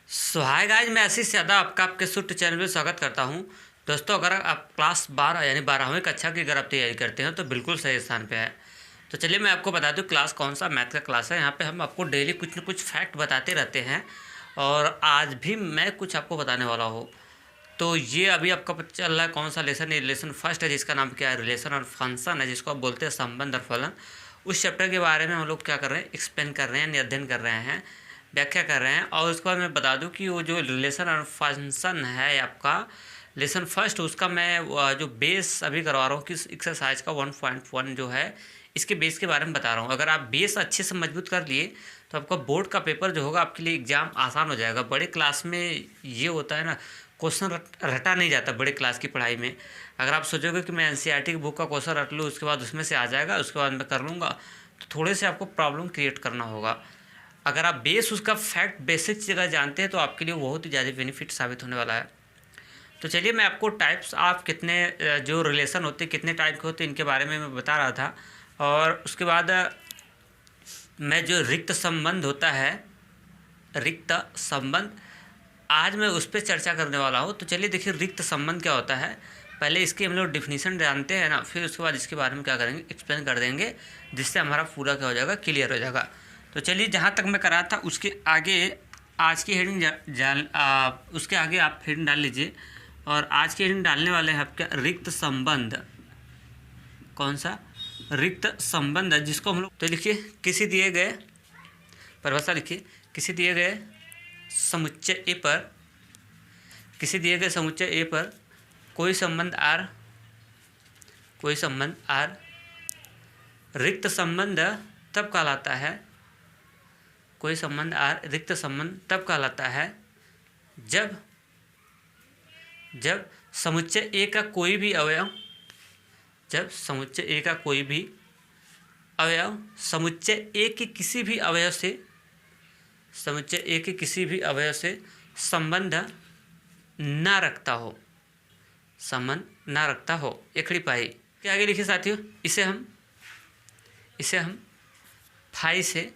Hi guys, मैं आशीष यादव आपका आपके सूट चैनल में स्वागत करता हूं। दोस्तों, अगर आप क्लास 12 यानी 12वीं कक्षा की अगर आप तैयारी करते हैं तो बिल्कुल सही स्थान पे है। तो चलिए मैं आपको बता दूं क्लास कौन सा मैथ का क्लास है। यहाँ पे हम आपको डेली कुछ न कुछ फैक्ट बताते रहते हैं और आज भी मैं कुछ आपको बताने वाला हूँ। तो ये अभी आपका पता चल रहा है कौन सा लेसन, ये रिलेशन फर्स्ट है जिसका नाम क्या है, रिलेशन और फंक्शन है जिसको आप बोलते हैं संबंध और फलन। उस चैप्टर के बारे में हम लोग क्या कर रहे हैं, एक्सप्लेन कर रहे हैं, अध्ययन कर रहे हैं, व्याख्या कर रहे हैं। और उसके बाद मैं बता दूं कि वो जो रिलेशन और फंक्शन है आपका लेसन फर्स्ट, उसका मैं जो बेस अभी करवा रहा हूँ किस एक्सरसाइज का 1.1 जो है इसके बेस के बारे में बता रहा हूँ। अगर आप बेस अच्छे से मजबूत कर लिए तो आपका बोर्ड का पेपर जो होगा आपके लिए एग्ज़ाम आसान हो जाएगा। बड़े क्लास में ये होता है ना, क्वेश्चन रटा नहीं जाता बड़े क्लास की पढ़ाई में। अगर आप सोचोगे कि मैं एनसीईआरटी की बुक का क्वेश्चन रट लूँ उसके बाद उसमें से आ जाएगा, उसके बाद मैं कर लूँगा, तो थोड़े से आपको प्रॉब्लम क्रिएट करना होगा। अगर आप बेस उसका फैक्ट बेसिक जगह जानते हैं तो आपके लिए बहुत ही ज़्यादा बेनिफिट साबित होने वाला है। तो चलिए मैं आपको टाइप्स ऑफ कितने जो रिलेशन होते हैं, कितने टाइप के होते हैं, इनके बारे में मैं बता रहा था। और उसके बाद मैं जो रिक्त संबंध होता है, रिक्त संबंध, आज मैं उस पर चर्चा करने वाला हूँ। तो चलिए देखिए रिक्त संबंध क्या होता है। पहले इसकी हम लोग डिफिनीशन जानते हैं ना, फिर उसके बाद इसके बारे में क्या करेंगे, एक्सप्लेन कर देंगे, जिससे हमारा पूरा क्या हो जाएगा, क्लियर हो जाएगा। तो चलिए जहाँ तक मैं करा था उसके आगे आज की हेडिंग उसके आगे आप हेडिंग डाल लीजिए। और आज की हेडिंग डालने वाले हैं आपका रिक्त संबंध। कौन सा? रिक्त संबंध है जिसको हम लोग, तो लिखिए किसी दिए गए, परिभाषा लिखिए, किसी दिए गए समुच्चय ए पर, किसी दिए गए समुच्चय ए पर कोई संबंध आर, कोई संबंध आर रिक्त संबंध तब कहलाता है, कोई संबंध आर रिक्त संबंध तब कहलाता है जब समुच्चय ए का कोई भी अवयव, जब समुच्चय ए का कोई भी अवयव समुच्चय ए के किसी भी अवयव से, समुच्चय ए के किसी भी अवयव से संबंध ना रखता हो, संबंध ना रखता हो। एकड़ी पाई के आगे लिखिए साथियों, इसे हम फाई से,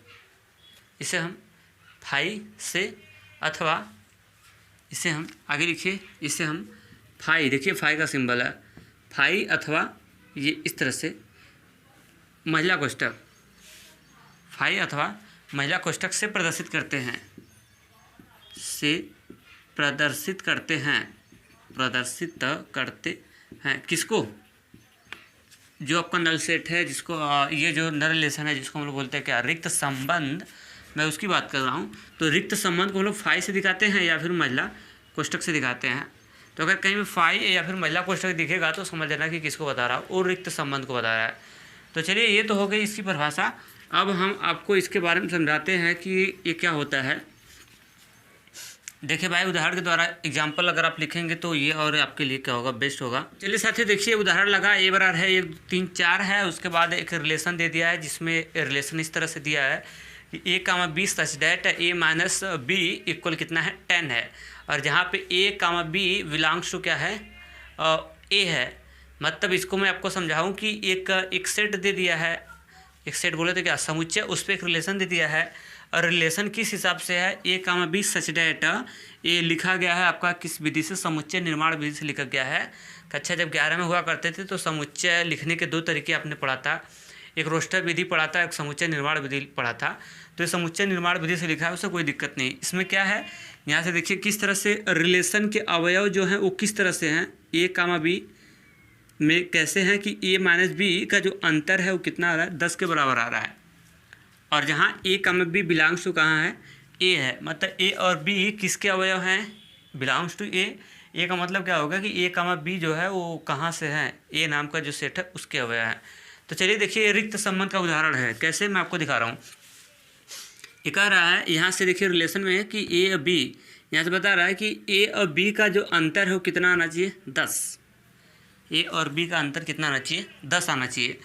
इसे हम फाई से अथवा इसे हम आगे लिखिए, इसे हम फाई, देखिए फाई का सिंबल है, फाई अथवा ये इस तरह से महिला कोष्ठक, फाई अथवा महिला कोष्ठक से प्रदर्शित करते हैं, से प्रदर्शित करते हैं, प्रदर्शित करते हैं किसको? जो आपका नल सेट है, जिसको ये जो नल रिलेशन है जिसको हम लोग बोलते हैं क्या, रिक्त संबंध, मैं उसकी बात कर रहा हूँ। तो रिक्त संबंध को हम लोग फाई से दिखाते हैं या फिर महिला कोष्ठक से दिखाते हैं। तो अगर कहीं भी फाई या फिर महिला कोष्ठक दिखेगा तो समझ लेना कि किसको बता रहा है, और रिक्त संबंध को बता रहा है। तो चलिए ये तो हो गई इसकी परिभाषा। अब हम आपको इसके बारे में समझाते हैं कि ये क्या होता है। देखिए भाई, उदाहरण के द्वारा एग्जाम्पल अगर आप लिखेंगे तो ये और आपके लिए क्या होगा, बेस्ट होगा। चलिए साथियों देखिए, उदाहरण लगा ए बराबर है 1 3 4 है, उसके बाद एक रिलेशन दे दिया है जिसमें रिलेशन इस तरह से दिया है कि A comma B such that A minus B equal कितना है, 10 है। और जहाँ पे A comma B belongs to क्या है, ए है। मतलब इसको मैं आपको समझाऊँ कि एक सेट दे दिया है, एक सेट बोले तो क्या समुच्चय, उस पर एक रिलेशन दे दिया है। और रिलेशन किस हिसाब से है, A comma B such that, ये लिखा गया है आपका किस विधि से, समुच्चय निर्माण विधि से लिखा गया है। कक्षा जब 11 में हुआ करते थे तो समुच्चय लिखने के 2 तरीके आपने पढ़ा था, एक रोस्टर विधि पढ़ा था, एक समुच्चय निर्माण विधि पढ़ा था। तो ये समुच्चय निर्माण विधि से लिखा है, उससे कोई दिक्कत नहीं। इसमें क्या है, यहाँ से देखिए किस तरह से रिलेशन के अवयव जो हैं वो किस तरह से हैं, ए कामा बी में कैसे हैं कि ए माइनस बी का जो अंतर है वो कितना आ रहा है, 10 के बराबर आ रहा है। और जहाँ ए कामा बी बिलोंग्स टू कहाँ है, ए है। मतलब ए और बी किसके अवयव हैं, बिलोंग्स टू ए। ए का मतलब क्या होगा कि ए कामा बी जो है वो कहाँ से है, ए नाम का जो सेट है उसके अवयव हैं। तो चलिए देखिए रिक्त संबंध का उदाहरण है, कैसे मैं आपको दिखा रहा हूँ। ये कह रहा है यहाँ से देखिए रिलेशन में है कि ए और बी, यहाँ से बता रहा है कि ए और बी का जो अंतर है वो कितना आना चाहिए, 10। ए और बी का अंतर कितना आना चाहिए, 10 आना चाहिए।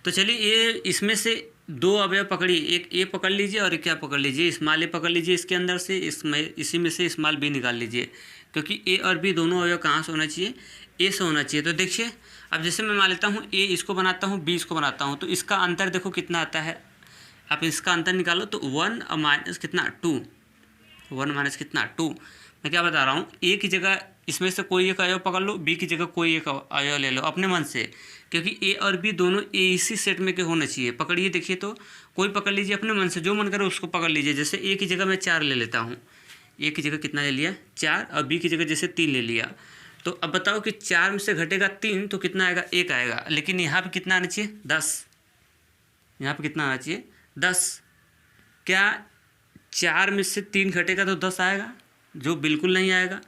तो चलिए ये इसमें से 2 अवयव पकड़िए, एक ए पकड़ लीजिए और एक क्या पकड़ लीजिए, स्मॉल ए पकड़ लीजिए, इसके अंदर से इसमें इसी में से स्मॉल बी निकाल लीजिए, क्योंकि ए और बी दोनों अवयव कहाँ से होना चाहिए, ए से होना चाहिए। तो देखिए अब जैसे मैं मान लेता हूँ ए इसको बनाता हूँ, बी इसको बनाता हूँ, तो इसका अंतर देखो कितना आता है, आप इसका अंतर निकालो तो 1 और माइनस कितना 2, 1 माइनस कितना 2। मैं क्या बता रहा हूँ, ए की जगह इसमें से कोई एक अवयव पकड़ लो, बी की जगह कोई एक अवयव ले लो अपने मन से, क्योंकि ए और बी दोनों ए इसी सेट में के होने चाहिए। पकड़िए, देखिए तो कोई पकड़ लीजिए अपने मन से, जो मन करे उसको पकड़ लीजिए। जैसे ए की जगह मैं 4 ले लेता हूँ, ए की जगह कितना ले लिया 4, और बी की जगह जैसे 3 ले लिया। तो अब बताओ कि 4 में से घटेगा 3 तो कितना आएगा, 1 आएगा। लेकिन यहाँ पे कितना आना चाहिए 10, यहाँ पे कितना आना चाहिए 10। क्या 4 में से 3 घटेगा तो 10 आएगा, जो बिल्कुल नहीं आएगा।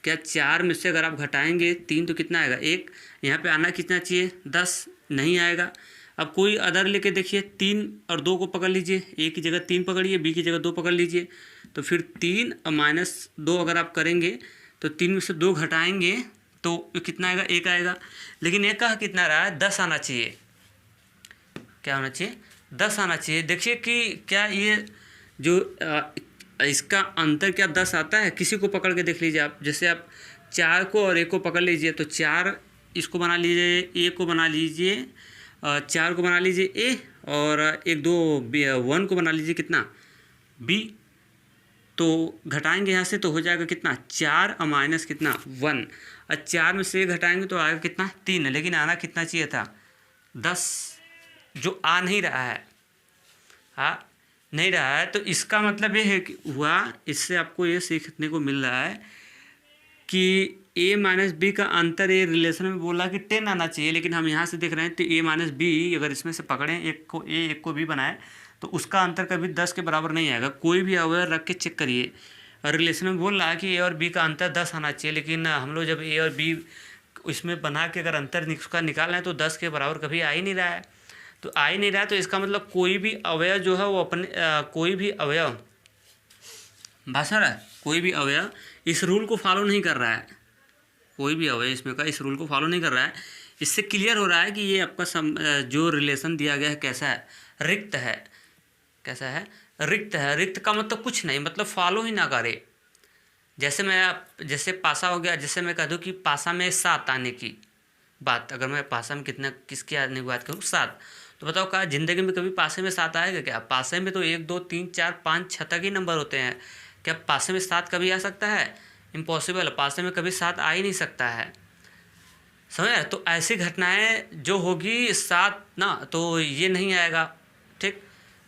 क्या 4 में से अगर आप घटाएंगे 3 तो कितना आएगा 1, यहाँ पे आना कितना चाहिए 10, नहीं आएगा। अब कोई अदर लेके देखिए, 3 और 2 को पकड़ लीजिए, ए की जगह 3 पकड़िए, बी की जगह 2 पकड़ लीजिए। तो फिर 3 और माइनस 2 अगर आप करेंगे तो 3 में से 2 घटाएंगे तो कितना आएगा 1 आएगा। लेकिन एक का कितना रहा है 10 आना चाहिए। क्या होना चाहिए 10 आना चाहिए। देखिए कि क्या ये जो इसका अंतर क्या 10 आता है, किसी को पकड़ के देख लीजिए आप। जैसे आप 4 को और 1 को पकड़ लीजिए, तो 4 इसको बना लीजिए, ए को बना लीजिए, 4 को बना लीजिए ए, और 1 2 1 को बना लीजिए कितना बी। तो घटाएंगे यहाँ से तो हो जाएगा कितना 4 और माइनस कितना 1, और 4 में से घटाएंगे तो आएगा कितना 3। लेकिन आना कितना चाहिए था 10, जो आ नहीं रहा है, हाँ नहीं रहा है। तो इसका मतलब ये है कि हुआ, इससे आपको ये सीखने को मिल रहा है कि a माइनस बी का अंतर ये रिलेशन में बोला कि 10 आना चाहिए, लेकिन हम यहाँ से देख रहे हैं तो a माइनस बी अगर इसमें से पकड़ें, एक को a एक को b बनाए, तो उसका अंतर कभी 10 के बराबर नहीं आएगा। कोई भी अवयव रख के चेक करिए, और रिलेशन में बोल रहा है कि a और b का अंतर 10 आना चाहिए, लेकिन हम लोग जब a और b इसमें बना के अगर अंतर उसका निकाल रहे हैं तो 10 के बराबर कभी आ ही नहीं रहा है। तो आ ही नहीं रहा है, तो इसका मतलब कोई भी अवयव जो है वो अपने कोई भी अवयव भाषा रहा है, कोई भी अवयव इस रूल को फॉलो नहीं कर रहा है, कोई भी अवयव इसमें का इस रूल को फॉलो नहीं कर रहा है। इससे क्लियर हो रहा है कि ये आपका जो रिलेशन दिया गया है कैसा है, रिक्त है। कैसा है, रिक्त है। रिक्त का मतलब कुछ नहीं, मतलब फॉलो ही ना करे। जैसे पासा हो गया, जैसे मैं कह दूँ कि पासा में 7 आने की बात, अगर मैं पासा में किसकी आने की बात करूँ 7, तो बताओ क्या ज़िंदगी में कभी पासे में 7 आएगा क्या? पासे में तो 1 2 3 4 5 6 तक ही नंबर होते हैं। क्या पासे में 7 कभी आ सकता है? इम्पॉसिबल। पासे में कभी 7 आ ही नहीं सकता है, समझ। तो ऐसी घटनाएं जो होगी 7 ना, तो ये नहीं आएगा, ठीक।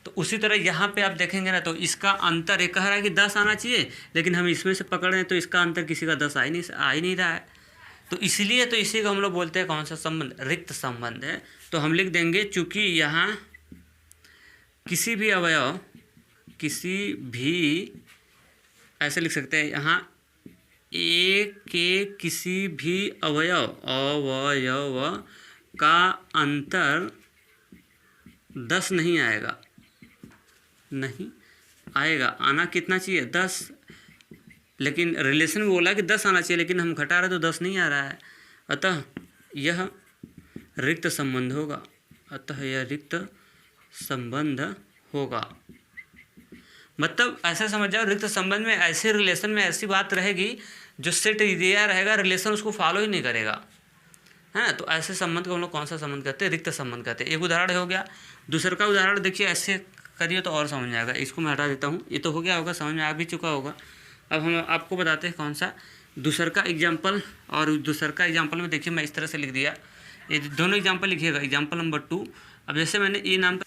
तो उसी तरह यहाँ पे आप देखेंगे ना, तो इसका अंतर एक कह रहा है कि 10 आना चाहिए, लेकिन हम इसमें से पकड़ रहे हैं तो इसका अंतर किसी का 10 आ ही नहीं रहा है। तो इसलिए तो इसी को हम लोग बोलते हैं कौन सा संबंध, रिक्त संबंध है। तो हम लिख देंगे, चूँकि यहाँ किसी भी अवयव, किसी भी ऐसे लिख सकते हैं यहाँ, ए के किसी भी अवयव का अंतर 10 नहीं आएगा, नहीं आएगा। आना कितना चाहिए 10, लेकिन रिलेशन में बोला कि 10 आना चाहिए, लेकिन हम घटा रहे तो 10 नहीं आ रहा है। अतः यह रिक्त संबंध होगा, अतः यह रिक्त संबंध होगा। मतलब ऐसा समझ जाओ, रिक्त संबंध में ऐसे रिलेशन में ऐसी बात रहेगी जो सेट दिया रहेगा, रिलेशन उसको फॉलो ही नहीं करेगा, है ना। तो ऐसे संबंध को हम लोग कौन सा संबंध कहते हैं? रिक्त संबंध कहते हैं। एक उदाहरण हो गया। दूसरा का उदाहरण देखिए, ऐसे करिए तो और समझ में आएगा। इसको मैं हटा देता हूँ, ये तो हो गया होगा, समझ में आ भी चुका होगा। अब हम आपको बताते हैं कौन सा दूसर का एग्जाम्पल। और दूसर का एग्जाम्पल में देखिए मैं इस तरह से लिख दिया, ये दोनों एग्जाम्पल लिखिएगा, एग्जाम्पल नंबर 2। अब जैसे मैंने ए नाम का,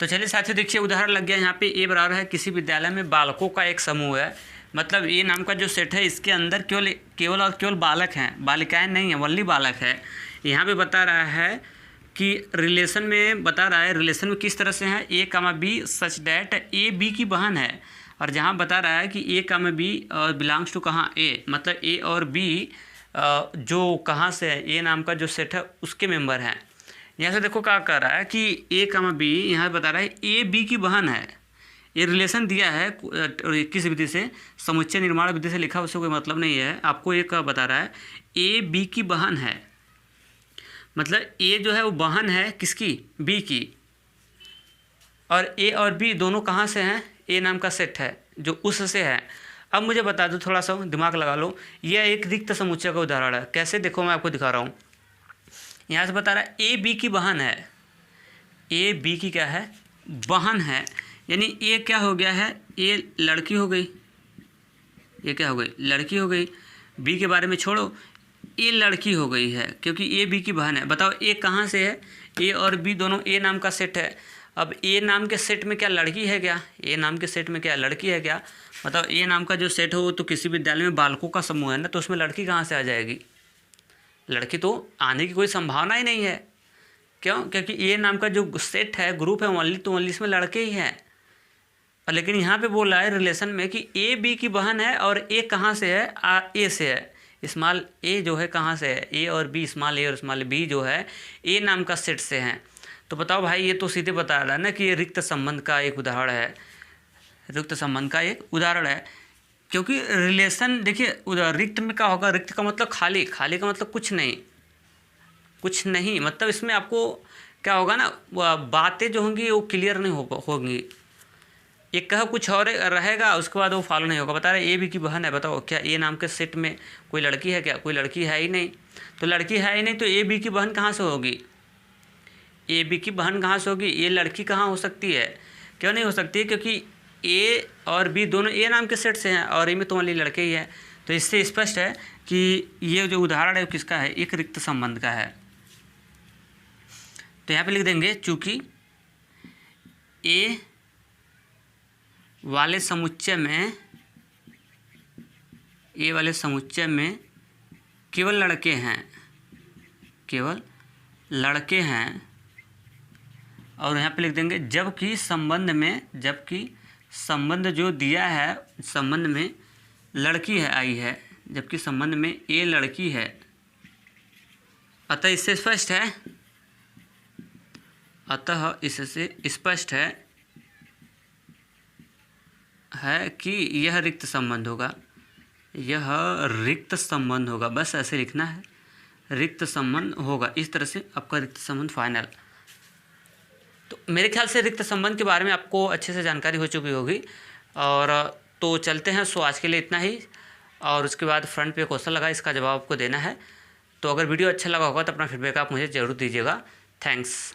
तो चलिए साथियों देखिए उदाहरण लग गया यहाँ पे। ए बराबर है, किसी विद्यालय में बालकों का एक समूह है। मतलब ए नाम का जो सेट है इसके अंदर केवल और केवल बालक हैं, बालिकाएं नहीं हैं, ओनली बालक है। यहाँ पे बता रहा है कि रिलेशन में बता रहा है, रिलेशन में किस तरह से है, A comma B such that A B की बहन है। और जहाँ बता रहा है कि A comma B belongs to कहाँ, ए, मतलब ए और बी जो कहाँ से है, ए नाम का जो सेट है उसके मेंबर हैं। यहाँ से देखो क्या कर रहा है कि ए कामा बी, यहाँ बता रहा है ए बी की बहन है। ये रिलेशन दिया है किस विधि से, समुच्चय निर्माण विधि से लिखा, उससे कोई मतलब नहीं है। आपको एक बता रहा है ए बी की बहन है, मतलब ए जो है वो बहन है किसकी, बी की। और ए और बी दोनों कहाँ से हैं, ए नाम का सेट है जो उससे है। अब मुझे बता दो, थोड़ा सा दिमाग लगा लो, यह एक रिक्त समुच्चय का उदाहरण है। कैसे, देखो मैं आपको दिखा रहा हूँ। यहाँ से बता रहा है ए बी की बहन है, ए बी की क्या है, बहन है। यानी ये क्या हो गया है, ये लड़की हो गई, ये क्या हो गई, लड़की हो गई। बी के बारे में छोड़ो, ए लड़की हो गई है क्योंकि ए बी की बहन है। बताओ ए कहाँ से है, ए और बी दोनों ए नाम का सेट है। अब ए नाम के सेट में क्या लड़की है क्या, ए नाम के सेट में क्या लड़की है क्या? बताओ ए नाम का जो सेट हो वो तो किसी विद्यालय में बालकों का समूह है ना, तो उसमें लड़की कहाँ से आ जाएगी? लड़की तो आने की कोई संभावना ही नहीं है। क्यों? क्योंकि ए नाम का जो सेट है, ग्रुप है ओनली, तो ओनली इसमें लड़के ही हैं। और लेकिन यहाँ पे बोल रहा है रिलेशन में कि ए बी की बहन है और ए कहाँ से है, ए से है। स्मॉल ए जो है कहाँ से है, ए और बी, स्मॉल ए और स्मॉल बी जो है ए नाम का सेट से हैं। तो बताओ भाई, ये तो सीधे बता रहा है ना कि ये रिक्त संबंध का एक उदाहरण है, रिक्त संबंध का एक उदाहरण है। क्योंकि रिलेशन देखिए, रिक्त में क्या होगा, रिक्त का मतलब खाली, खाली का मतलब कुछ नहीं, कुछ नहीं मतलब इसमें आपको क्या होगा ना, बातें जो होंगी वो क्लियर नहीं होंगी। एक कहा कुछ और रहेगा, उसके बाद वो फॉलो नहीं होगा। बता रहे ए बी की बहन है, बताओ क्या ए नाम के सेट में कोई लड़की है क्या? कोई लड़की है ही नहीं। तो लड़की है ही नहीं तो ए बी की बहन कहाँ से होगी, ए बी की बहन कहाँ से होगी? ये लड़की कहाँ हो सकती है? क्यों नहीं हो सकती है? क्योंकि ए और बी दोनों ए नाम के सेट से हैं और ए में तो ओनली लड़के ही है। तो इससे स्पष्ट है कि ये जो उदाहरण है वो किसका है, एक रिक्त संबंध का है। तो यहाँ पे लिख देंगे, चूँकि ए वाले समुच्चय में, ए वाले समुच्चय में केवल लड़के हैं, केवल लड़के हैं। और यहाँ पे लिख देंगे जबकि संबंध में, जबकि संबंध जो दिया है, संबंध में लड़की है आई है, जबकि संबंध में ए लड़की है। अतः इससे स्पष्ट है, अतः इससे स्पष्ट है कि यह रिक्त संबंध होगा, यह रिक्त संबंध होगा। बस ऐसे लिखना है, रिक्त संबंध होगा। इस तरह से आपका रिक्त संबंध फाइनल। तो मेरे ख्याल से रिक्त संबंध के बारे में आपको अच्छे से जानकारी हो चुकी होगी। और तो चलते हैं, सो आज के लिए इतना ही। और उसके बाद फ्रंट पे क्वेश्चन लगा, इसका जवाब आपको देना है। तो अगर वीडियो अच्छा लगा होगा तो अपना फीडबैक आप मुझे ज़रूर दीजिएगा। थैंक्स।